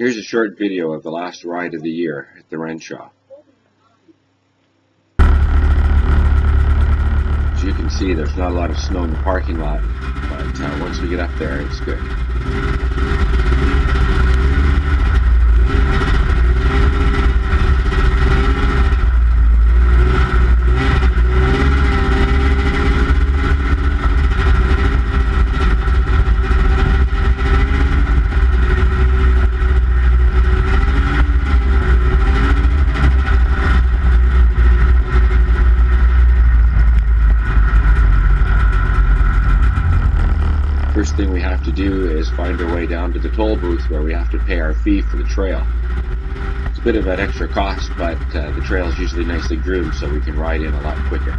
Here's a short video of the last ride of the year at the Renshaw. As you can see, there's not a lot of snow in the parking lot, but once we get up there, it's good. First thing we have to do is find our way down to the toll booth where we have to pay our fee for the trail. It's a bit of an extra cost, but the trail is usually nicely groomed so we can ride in a lot quicker.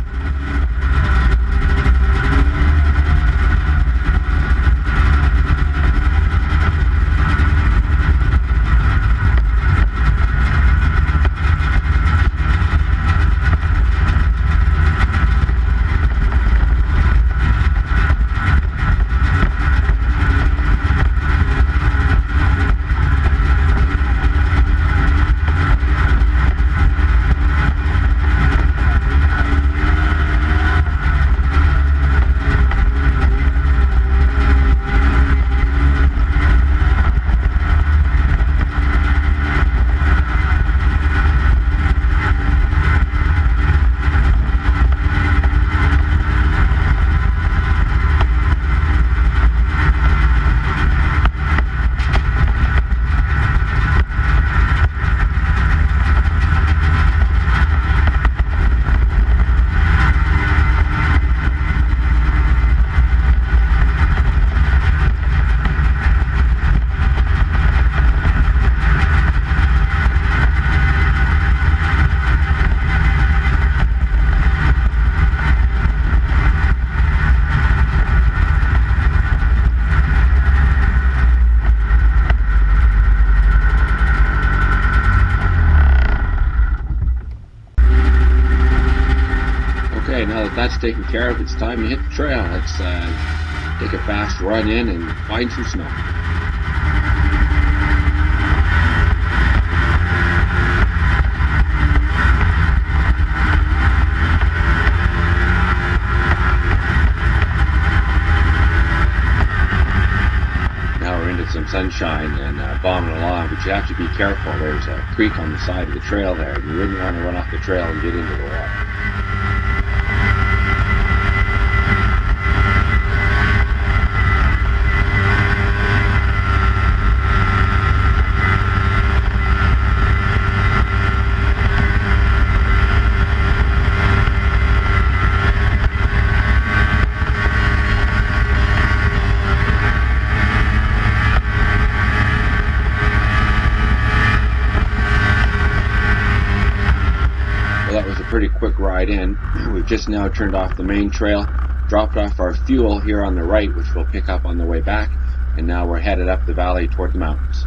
Okay, now that that's taken care of, it's time to hit the trail. Let's take a fast run in and find some snow. Now we're into some sunshine and bombing along, but you have to be careful. There's a creek on the side of the trail there, and you wouldn't want to run off the trail and get into the water. Well, that was a pretty quick ride in. We've just now turned off the main trail, dropped off our fuel here on the right, which we'll pick up on the way back, and now we're headed up the valley toward the mountains.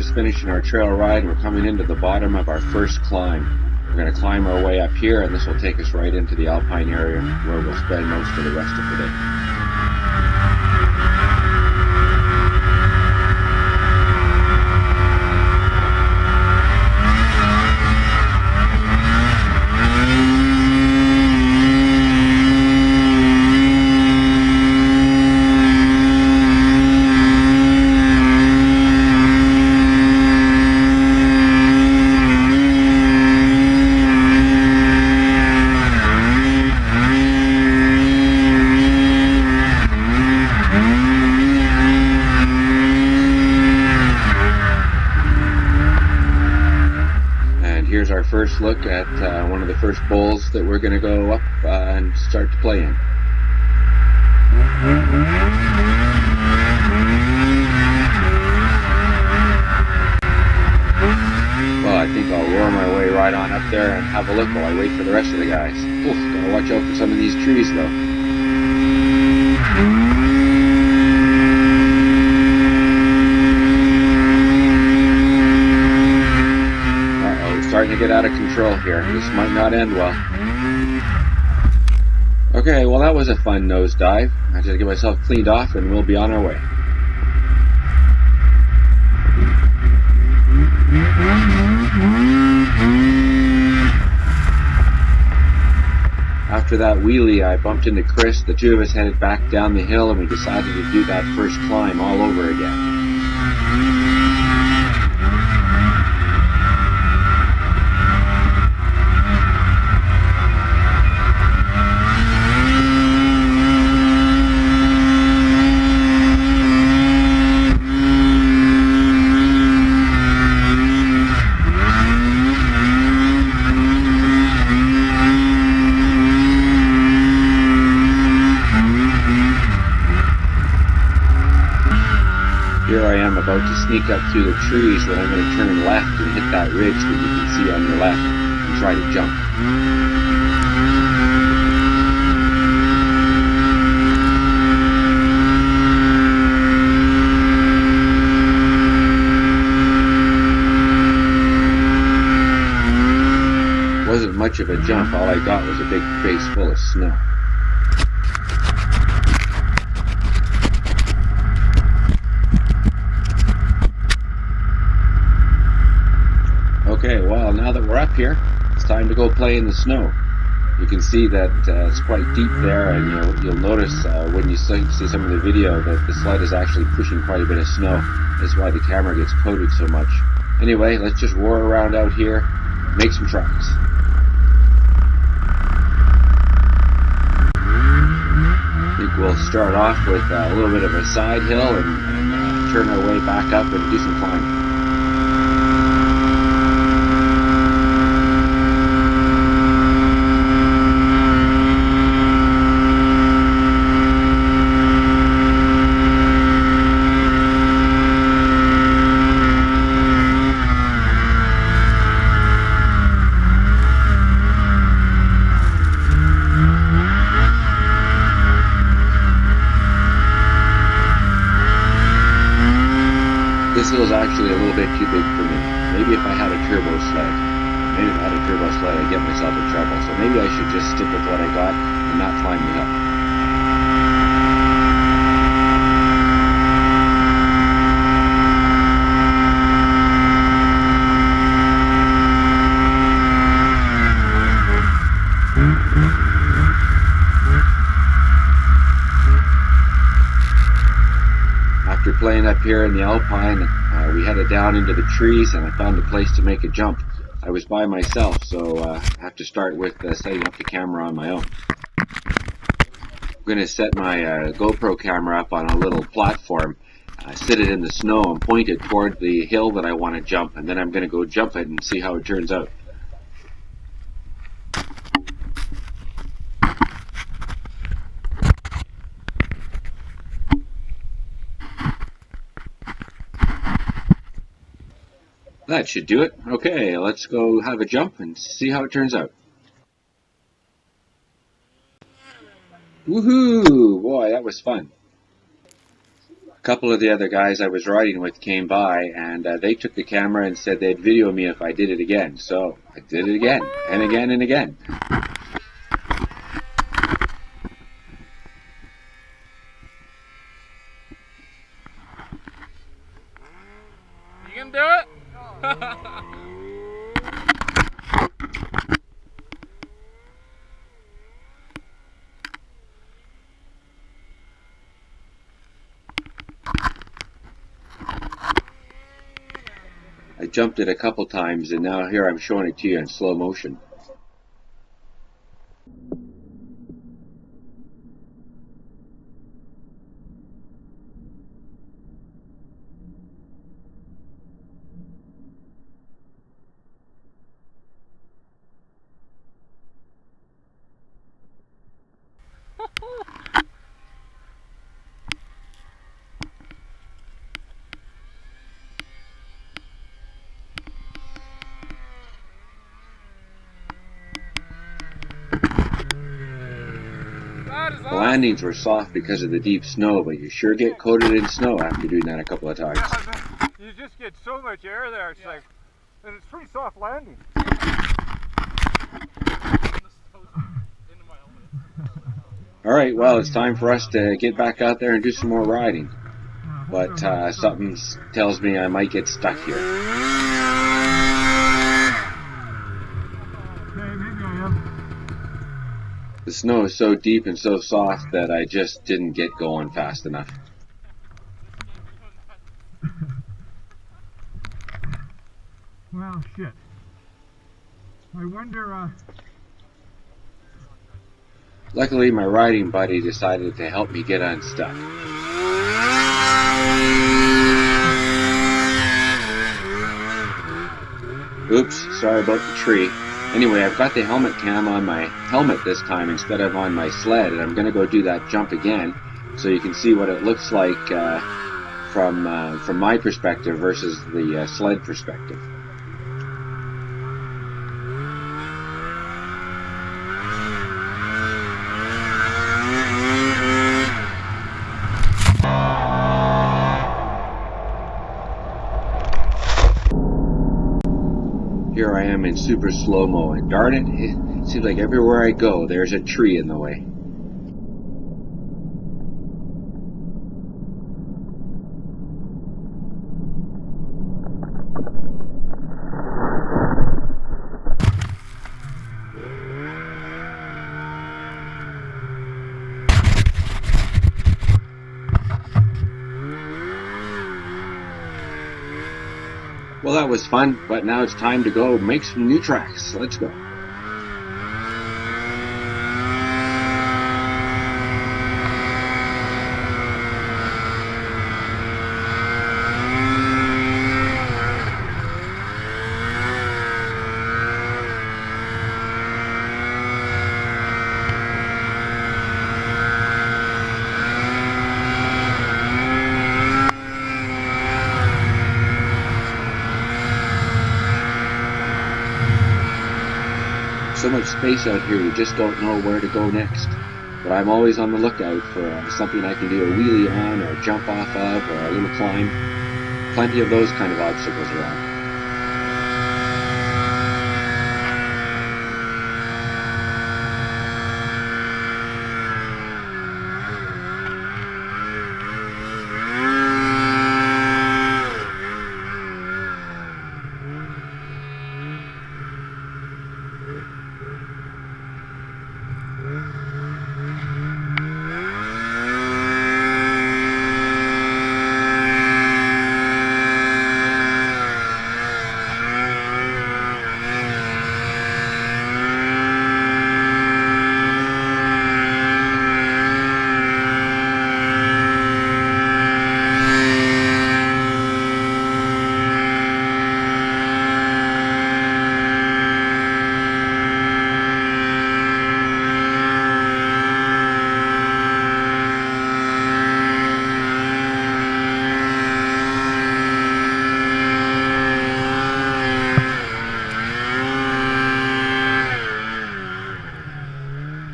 just finishing our trail ride. We're coming into the bottom of our first climb. We're going to climb our way up here, and this will take us right into the alpine area where we'll spend most of the rest of the day. Here's our first look at one of the first bowls that we're going to go up and start to play in. Well, I think I'll roar my way right on up there and have a look while I wait for the rest of the guys. Oof, gotta watch out for some of these trees though. Starting to get out of control here. This might not end well. Okay, well that was a fun nosedive. I just get myself cleaned off and we'll be on our way. After that wheelie, I bumped into Chris. The two of us headed back down the hill and we decided to do that first climb all over again. Here I am about to sneak up through the trees when I'm going to turn left and hit that ridge that you can see on your left and try to jump. Wasn't much of a jump, all I got was a big face full of snow. Okay, well, now that we're up here, it's time to go play in the snow. You can see that it's quite deep there, and you'll notice when you see some of the video that the sled is actually pushing quite a bit of snow. That's why the camera gets coated so much. Anyway, let's just roar around out here, make some tracks. I think we'll start off with a little bit of a side hill and turn our way back up and do some climbing. This hill is actually a little bit too big for me. Maybe if I had a turbo sled, I'd get myself in trouble. So maybe I should just stick with what I got and not climb the hill. After playing up here in the alpine, we headed down into the trees and I found a place to make a jump. I was by myself, so I have to start with setting up the camera on my own. I'm going to set my GoPro camera up on a little platform, sit it in the snow and point it toward the hill that I want to jump, and then I'm going to go jump it and see how it turns out. That should do it. Okay, let's go have a jump and see how it turns out. Woohoo! Boy, that was fun. A couple of the other guys I was riding with came by, and they took the camera and said they'd video me if I did it again. So I did it again, and again, and again. You can do it? I jumped it a couple times, and now here I'm showing it to you in slow motion. The landings were soft because of the deep snow, but you sure get coated in snow after doing that a couple of times. Yeah, you just get so much air there, it's like, and it's pretty soft landing. Alright, well, it's time for us to get back out there and do some more riding. But something tells me I might get stuck here. The snow is so deep and so soft that I just didn't get going fast enough. Well, shit. I wonder, Luckily, my riding buddy decided to help me get unstuck. Oops, sorry about the tree. Anyway, I've got the helmet cam on my helmet this time instead of on my sled, and I'm going to go do that jump again so you can see what it looks like from my perspective versus the sled perspective. Here I am in super slow-mo, and darn it, it seems like everywhere I go, there's a tree in the way. Well, that was fun, but now it's time to go make some new tracks. Let's go. So much space out here, you just don't know where to go next. But I'm always on the lookout for something I can do a wheelie on, or jump off of, or a little climb. Plenty of those kind of obstacles around.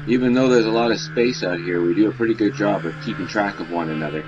Even though there's a lot of space out here, we do a pretty good job of keeping track of one another.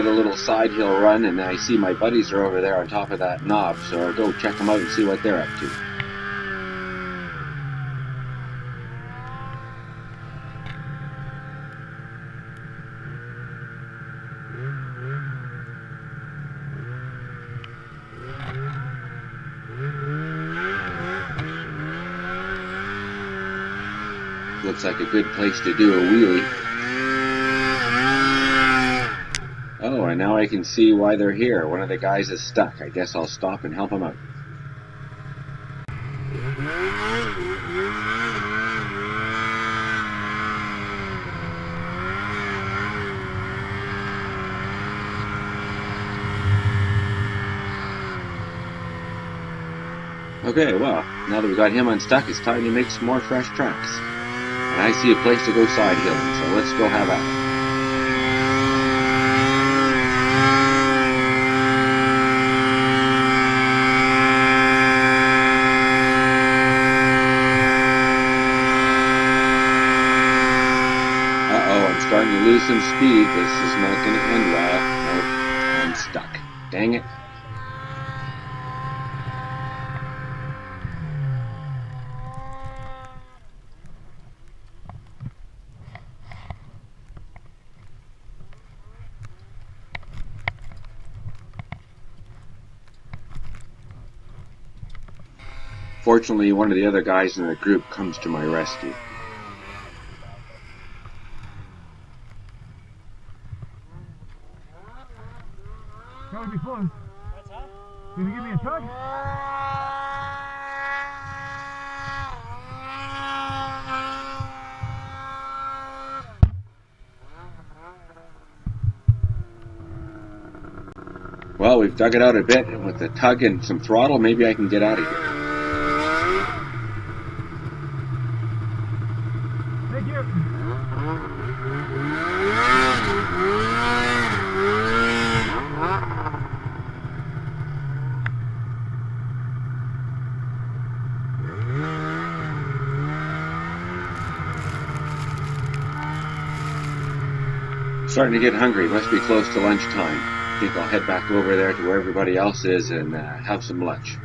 out a little side hill run, and I see my buddies are over there on top of that knob, so I'll go check them out and see what they're up to. Looks like a good place to do a wheelie. Oh, and now I can see why they're here. One of the guys is stuck. I guess I'll stop and help him out. Okay, well, now that we got him unstuck, it's time to make some more fresh tracks. And I see a place to go side hilling, so let's go have at it. Uh-oh, I'm starting to lose some speed. This is not going to end well. Nope, I'm stuck. Dang it. Fortunately, one of the other guys in the group comes to my rescue. That would be close. What's that? Can you give me a tug? Well, we've dug it out a bit, and with a tug and some throttle, maybe I can get out of here. Thank you. Starting to get hungry. Must be close to lunchtime. I think I'll head back over there to where everybody else is and have some lunch.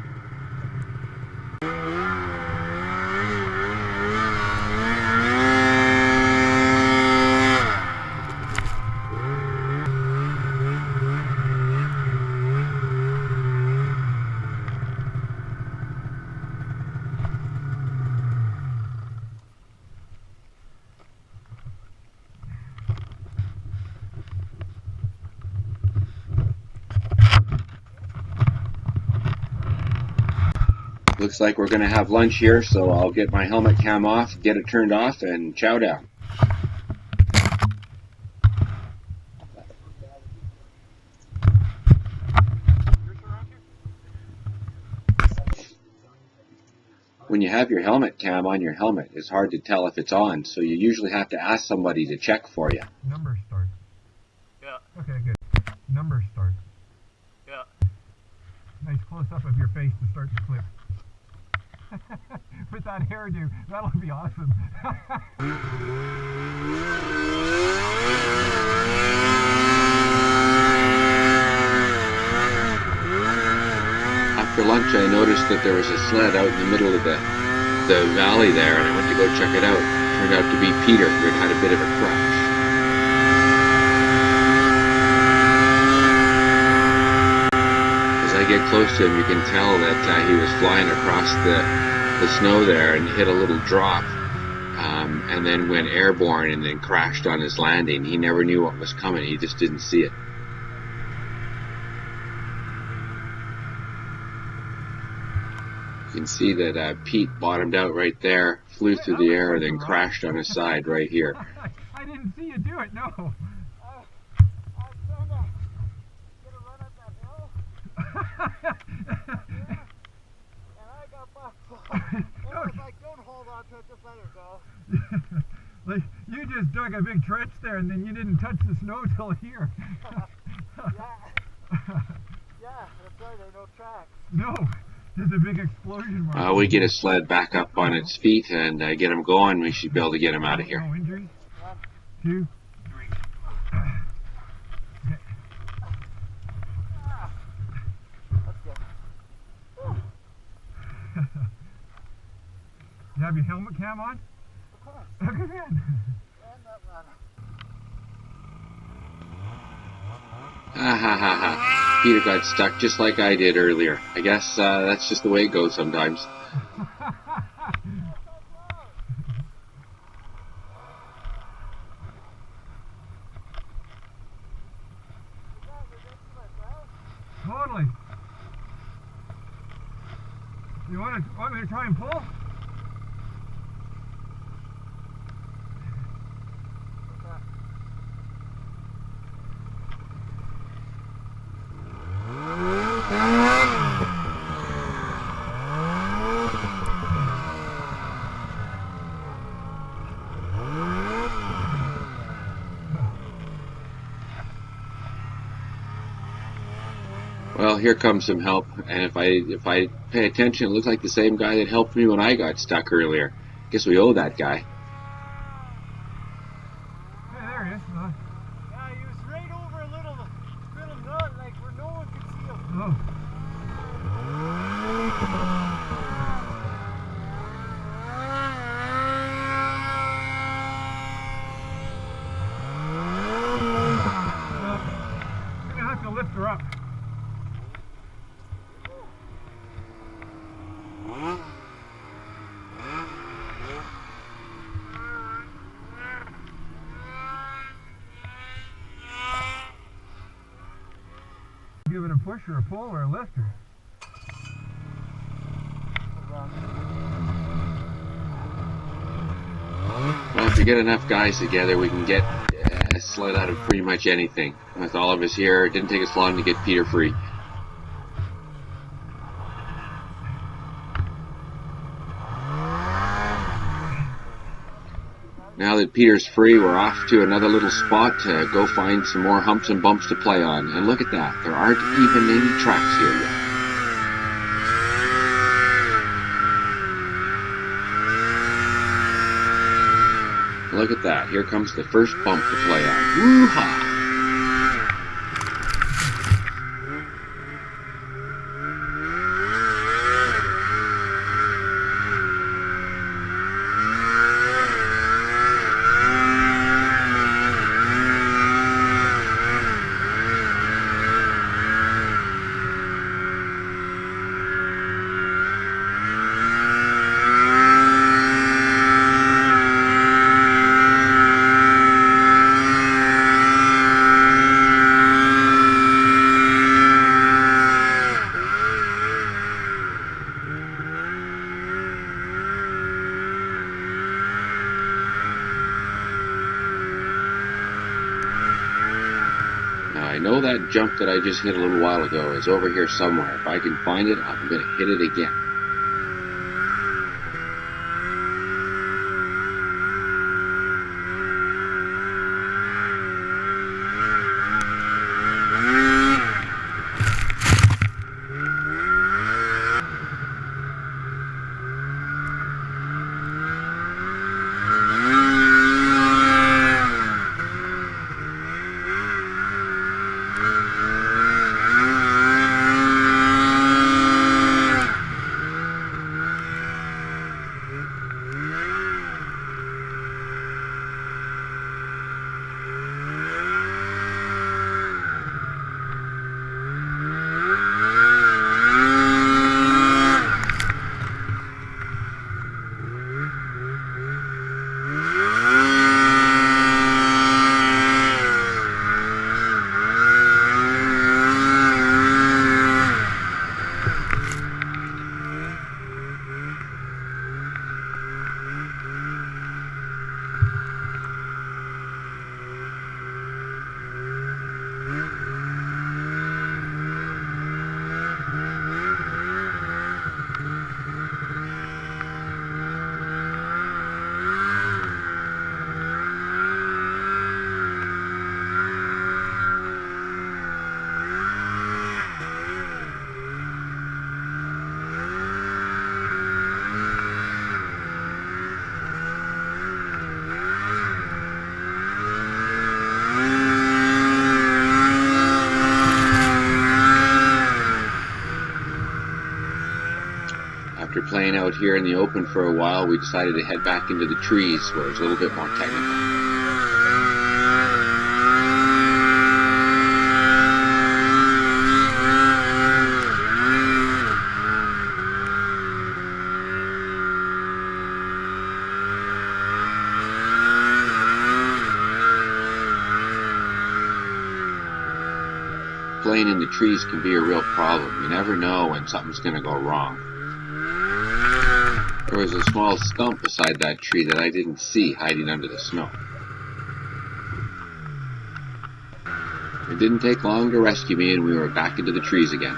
Looks like we're going to have lunch here, so I'll get my helmet cam off, get it turned off, and chow down. When you have your helmet cam on your helmet, it's hard to tell if it's on, so you usually have to ask somebody to check for you. Number start. Yeah. Okay, good. Number start. Yeah. Nice close-up of your face to start the clip. With that hairdo, that'll be awesome. After lunch, I noticed that there was a sled out in the middle of the valley there, and I went to go check it out. It turned out to be Peter, who had had a bit of a crash. As I get close to him, you can tell that he was flying across the snow there and hit a little drop, and then went airborne and then crashed on his landing. He never knew what was coming. He just didn't see it. You can see that Pete bottomed out right there, flew through the air, and then crashed on his side right here. I didn't see you do it, no. I was trying to get a run up that hill. And I got bucked. And I was like, don't hold on to it, just let her go. Like, you just dug a big trench there and then you didn't touch the snow till here. Yeah, that's right, there are no tracks. No, there's a big explosion mark. We get his sled back up on its feet and get him going. We should be able to get him out of here. No injuries? 1, 2, 3. You have your helmet cam on? Of course. Good man. And that ladder. Ha ha ha ha. Peter got stuck just like I did earlier. I guess that's just the way it goes sometimes. Totally. You want me to try and pull? Well, here comes some help, and if I pay attention, it looks like the same guy that helped me when I got stuck earlier. Guess we owe that guy. Hey, there he is. Yeah, he was right over a little nut, like where no one could see him. Oh. I'm gonna have to lift her up. Give it a push or a pull or a lift or... Well, if we get enough guys together, we can get a sled out of pretty much anything. With all of us here, it didn't take us long to get Peter free. Now that Peter's free, we're off to another little spot to go find some more humps and bumps to play on. And look at that, there aren't even any tracks here yet. Look at that, here comes the first bump to play on. Woo-ha! I know that jump that I just hit a little while ago is over here somewhere. If I can find it, I'm going to hit it again. After playing out here in the open for a while, we decided to head back into the trees where it's a little bit more technical. Playing in the trees can be a real problem. You never know when something's going to go wrong. There was a small stump beside that tree that I didn't see hiding under the snow. It didn't take long to rescue me, and we were back into the trees again.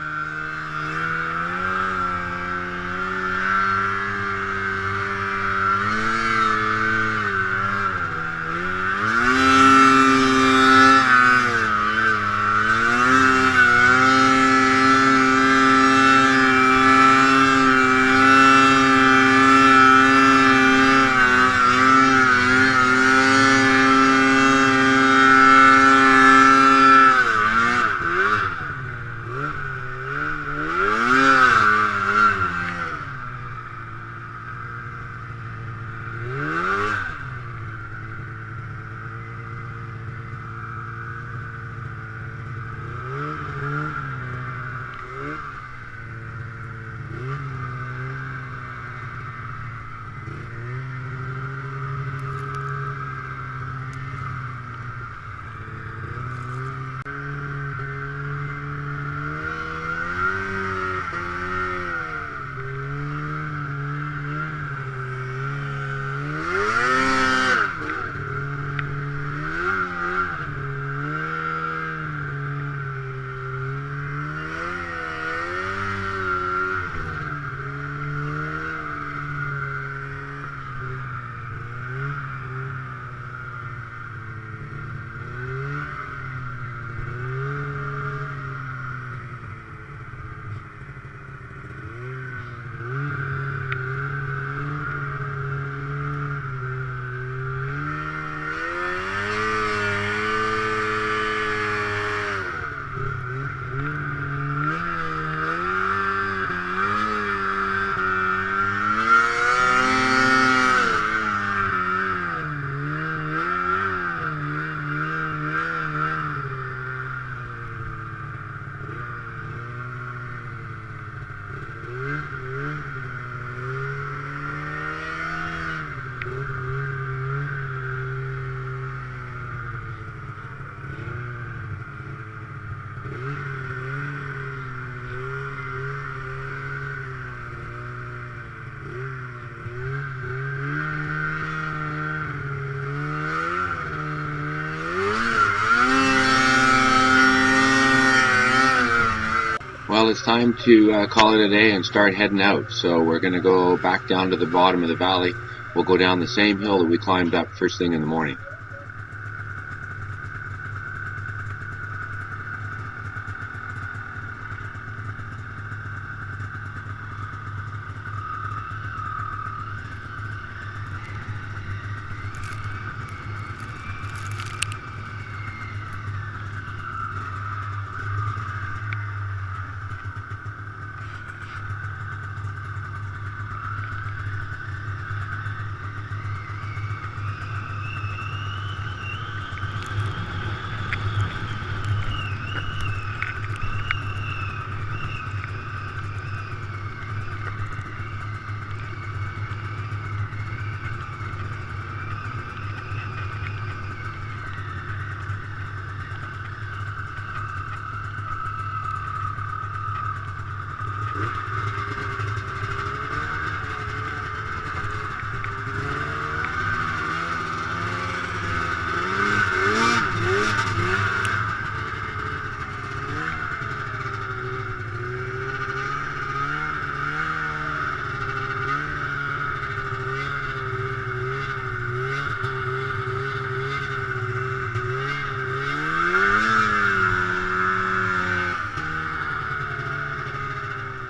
Well, it's time to call it a day and start heading out. So we're going to go back down to the bottom of the valley. We'll go down the same hill that we climbed up first thing in the morning.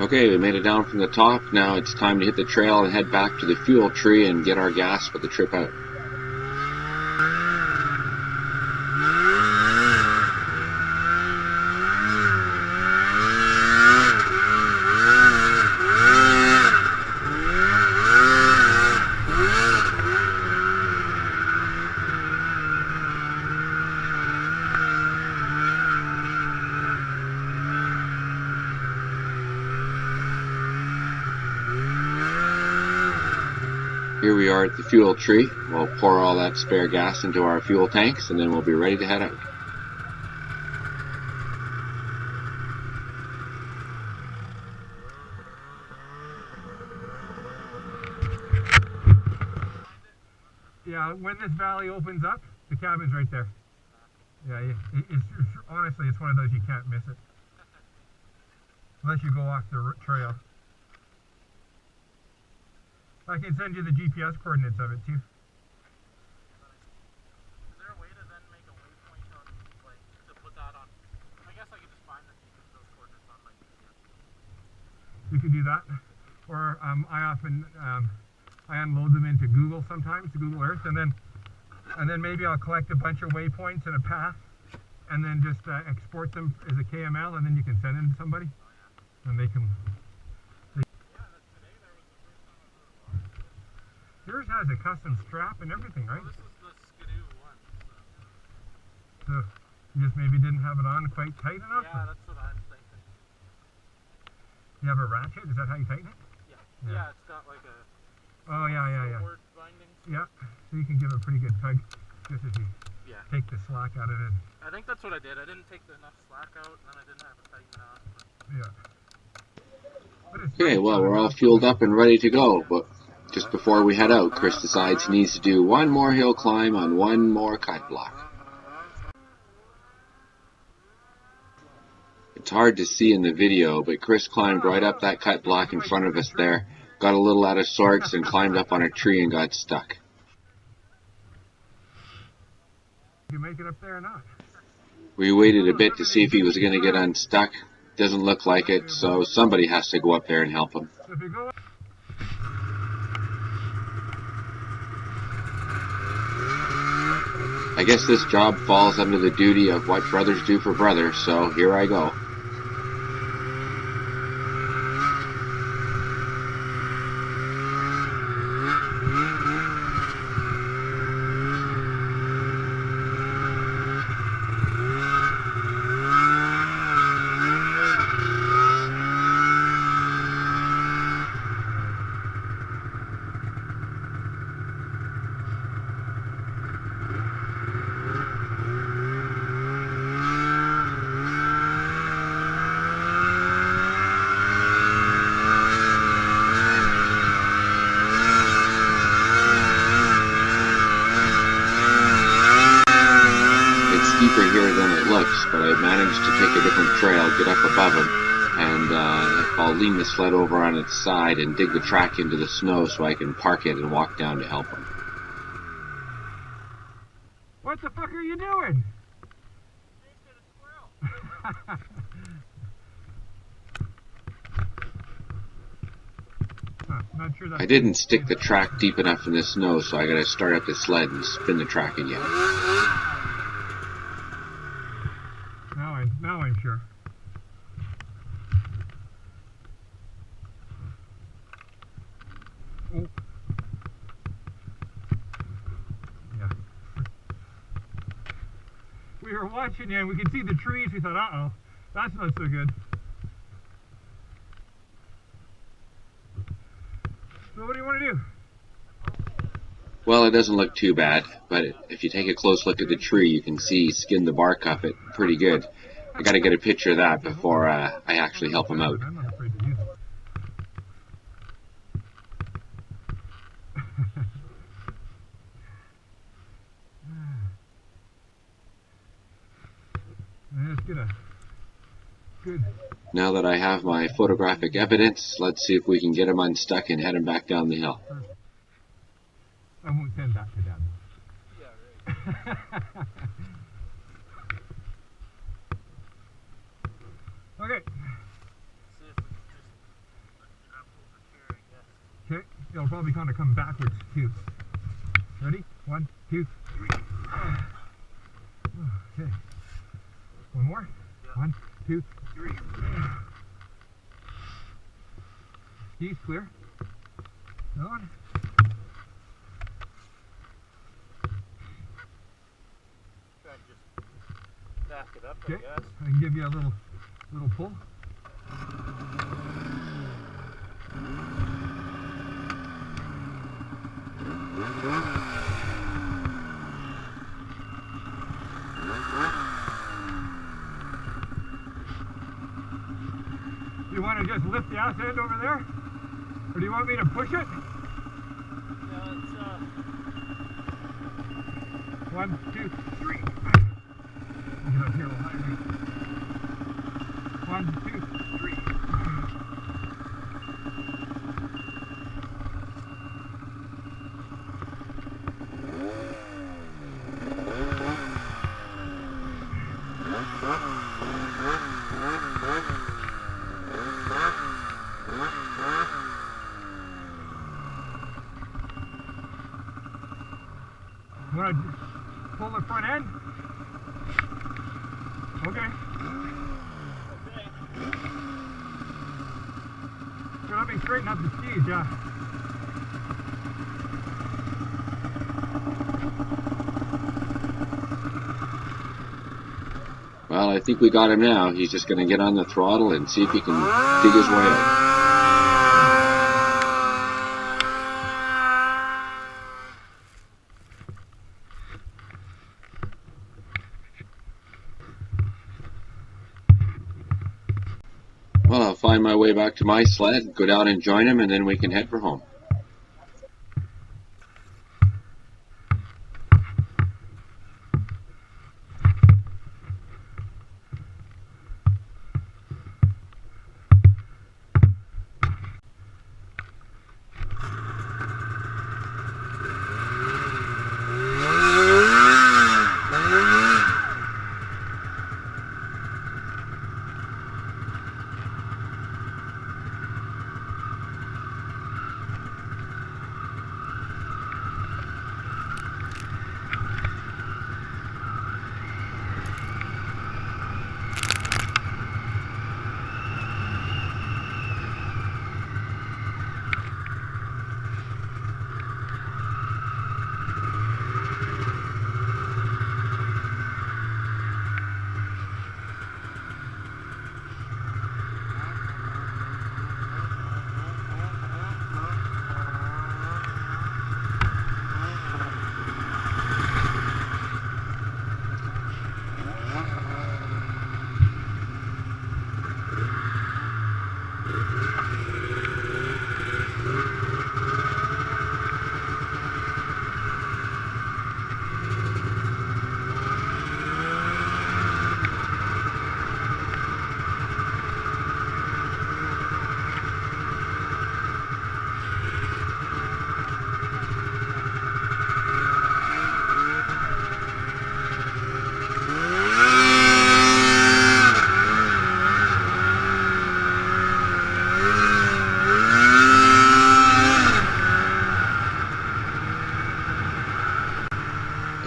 Okay, we made it down from the top. Now it's time to hit the trail and head back to the fuel tree and get our gas for the trip out. Here we are at the fuel tree. We'll pour all that spare gas into our fuel tanks and then we'll be ready to head out. Yeah, when this valley opens up, the cabin's right there. Yeah, honestly, it's one of those you can't miss it. Unless you go off the trail. I can send you the GPS coordinates of it too. Is there a way to then make a waypoint on, like, to put that on? I guess I could just find those coordinates on my GPS. You can do that. Or I often I unload them into Google sometimes, to Google Earth, and then maybe I'll collect a bunch of waypoints and a path, and then just export them as a KML, and then you can send them to somebody, and they can. Yours has a custom strap and everything, right? Well, this is the Skidoo one. So you just maybe didn't have it on quite tight enough? Yeah, that's what I'm thinking. You have a ratchet? Is that how you tighten it? Yeah, it's got like a Oh, yeah. word binding. Yeah, so you can give it a pretty good tug just as you take the slack out of it. I think that's what I did. I didn't take enough slack out, and then I didn't have it tightened off. Yeah. Okay, well, we're all fueled up and ready to go, but just before we head out, Chris decides he needs to do one more hill climb on one more cut block. It's hard to see in the video, but Chris climbed right up that cut block in front of us there, got a little out of sorts, and climbed up on a tree and got stuck. You make it up there or not? We waited a bit to see if he was going to get unstuck. Doesn't look like it, so somebody has to go up there and help him. I guess this job falls under the duty of what brothers do for brothers, so here I go. Deeper here than it looks, but I managed to take a different trail, get up above him, and I'll lean the sled over on its side and dig the track into the snow so I can park it and walk down to help him. What the fuck are you doing? Not sure I didn't stick the track deep enough in the snow, so I gotta start up the sled and spin the track again. Now I'm sure. Oh. Yeah. We were watching you and we could see the trees. We thought, uh-oh, that's not so good. So what do you want to do? Well, it doesn't look too bad, but if you take a close look at the tree, you can see skin the bark off it pretty good. I gotta get a picture of that before I actually help him out. I'm not afraid to use it. Let's get a good... Now that I have my photographic evidence, let's see if we can get him unstuck and head him back down the hill. I won't send that to Dad. Yeah, right. Okay. See if we can just lift it up over here, I guess. Okay, it'll probably kind of come backwards too. Ready? 1, 2, 3. Okay. One more. Yeah. 1, 2, 3. Skis clear. Another one. Try and just back it up, I Okay. guess. I can give you a little pull. You want to just lift the ass end over there? Or do you want me to push it? Yeah, it's 1, 2, 3. Get up here a little higher. 1, 2, 3. You want to pull the front end? Okay. okay. So let me straighten up the skis, yeah. Well, I think we got him now. He's just going to get on the throttle and see if he can dig his way out. Well, I'll find my way back to my sled, go down and join him, and then we can head for home.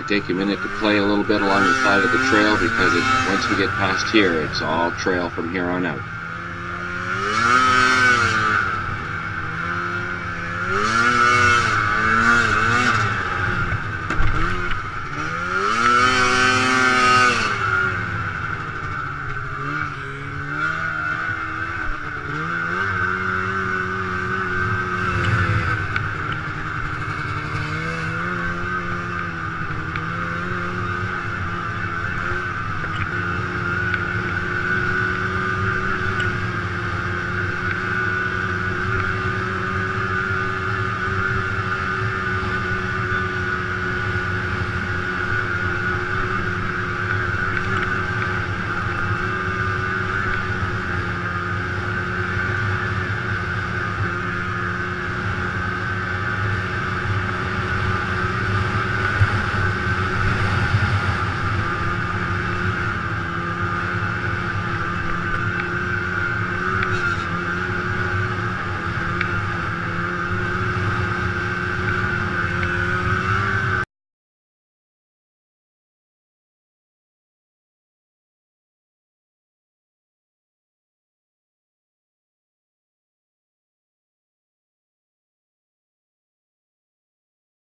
Take a minute to play a little bit along the side of the trail because once we get past here, it's all trail from here on out.